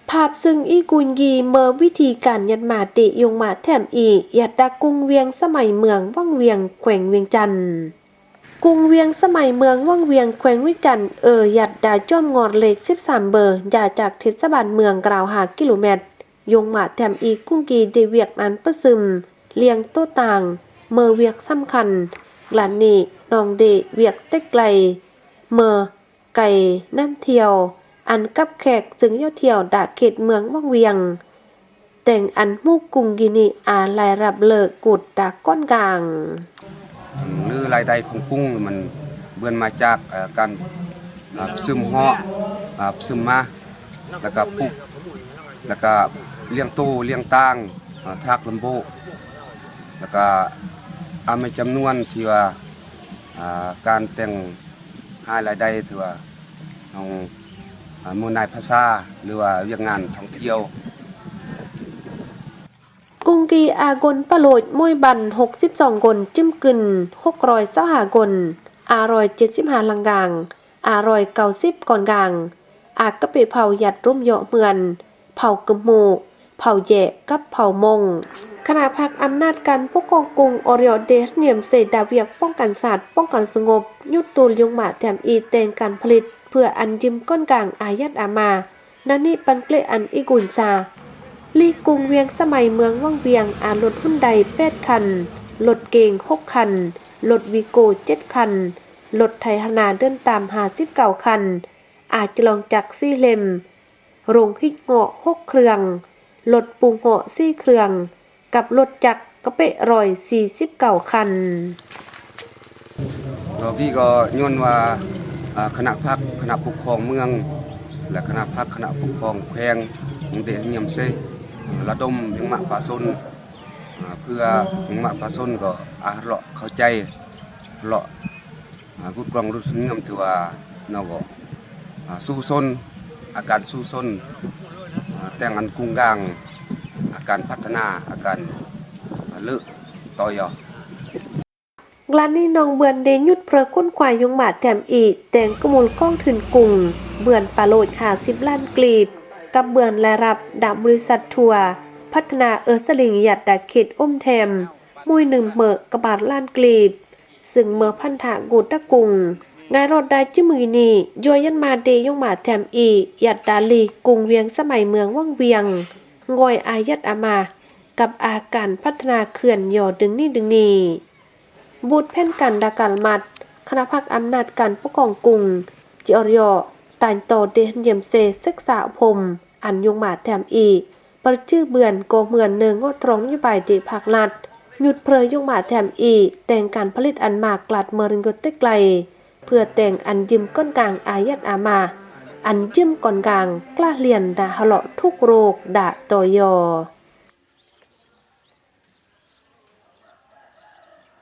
ภาพซึ่งอีกุนยีเมื่อวิธีการยัดมาติยงมาแถมอียัดดากรุงเวียงสมัยเมืองว่างเวียงแขวงเวียงจันทน์กรุงเวียงสมัยเมืองว่างเวียงแขวงเวียงจันทน์ยัดดาจ้อมงอดเล็ก13เบอร์อย่าจากเทศบาลเมืองกล่าว5กิโลเมตรยงมาแถมอีกุ้งกีเดเวียกนั้นประซึมเลียงโตต่างเมื่อเวียกสำคัญกลั่นนี่นองเดเวียกเต็กไกลเมื่อไก่น้ำเที่ยวอันกับแขกซึ่งยอดเที่ยวดาเขตเมืองว่างเวียงแต่งอันมุกกุงกินีลายรับเลิกกุดดาก้อนกลางหรือรายได้ของกุ้งมันเบื้องมาจากการซึมห่อซึมมาแล้วก็ปุกแล้วก็เลี้ยงตู้เลี้ยงต่างทักลำโบแล้วก็ไม่จำนวนที่ว่าการแต่งหารายได้ถือว่าของมูลนายภาษาหรือว่าเรื่องงานท่องเที่ยวกุงกีอากลปะโลดมวยบัน62กลจิ้มกึน625กล75ลังกาง90ก่อนกลางอากกะเปเผาหยัดร่มเหาะเมือนเผากึมหมูเผาแย่กับเผามงคณะพักอำนาจการปกครองกรุงออริโอเดสเนียมเซดาเวียกป้องกันศาสตร์ป้องกันสงบยุดตูลยงหมาแถมอีแต่งการผลิตเพื่ออันยิมก้นกลางอายัดอามานันนี่ปันเกลอันอีกุนซาลีกรุงเวียงสมัยเมืองว่างเวียงรถหุ้นใด8คันรถเก่ง6คันรถวีโก้7คันรถไทยฮนาเดินตาม59คันจะลองจัก4เล่มโรงฮิกเงาะ6เครื่องรถปูเงาะ4เครื่องกับรถจักรกระเปะ149คันที่ก็ย้อนว่าคณะพักคณะปกครองเมืองและคณะพักคณะปกครองแขวงเดชเนียมเซระดมยังมาปาซนเพื่อยังมาปาซนก็เลาะเข้าใจเลาะกุดกรองรุดเงียมถือว่าเราก็สู้ซนอาการสู้ซนแต่งอันกุ้งกลางอาการพัฒนาอาการเลิกต่อยกลานนี่นองเบือนเดยุดเพลก้นควายยงหมาแถมอีแต่งกมูลก้องถึนกุ่งเบือนปาโลด50ล้านกลีบกับเบือนและรับดับบริษัททัวร์พัฒนาสลิงหยัดดาเขตแถมมุย1เมกบาทล้านกลีบซึ่งเมื่อพันธะกูตะกุงงายรถได้จิมือนี่ย่อยยันมาเดยงหมาแถมอีหยัดดาลีกุงเวียงสมัยเมืองว่างเวียงงอยอายัดอามากับอาการพัฒนาเขื่อนย่อดึงนี่บูดแผ่นกันดาการมัดคณะพักอำนาจการปกครองกรุงจิออริโอตานโตเดนเยมเซศึกษาพมอันยงหมาแถมอีประชื่อเบือนโกเมือนเนืองตรองนโยบายเดภาครัฐหยุดเพลยงหมาแถมอีแต่งการผลิตอันมากกลัดเมริงกเตไกลเพื่อแต่งอันยิมก้นกลางอายัดอามาอันยิมก่อนกลางกล้าเลียนดาฮะเลาะทุกโรคดาตอยอ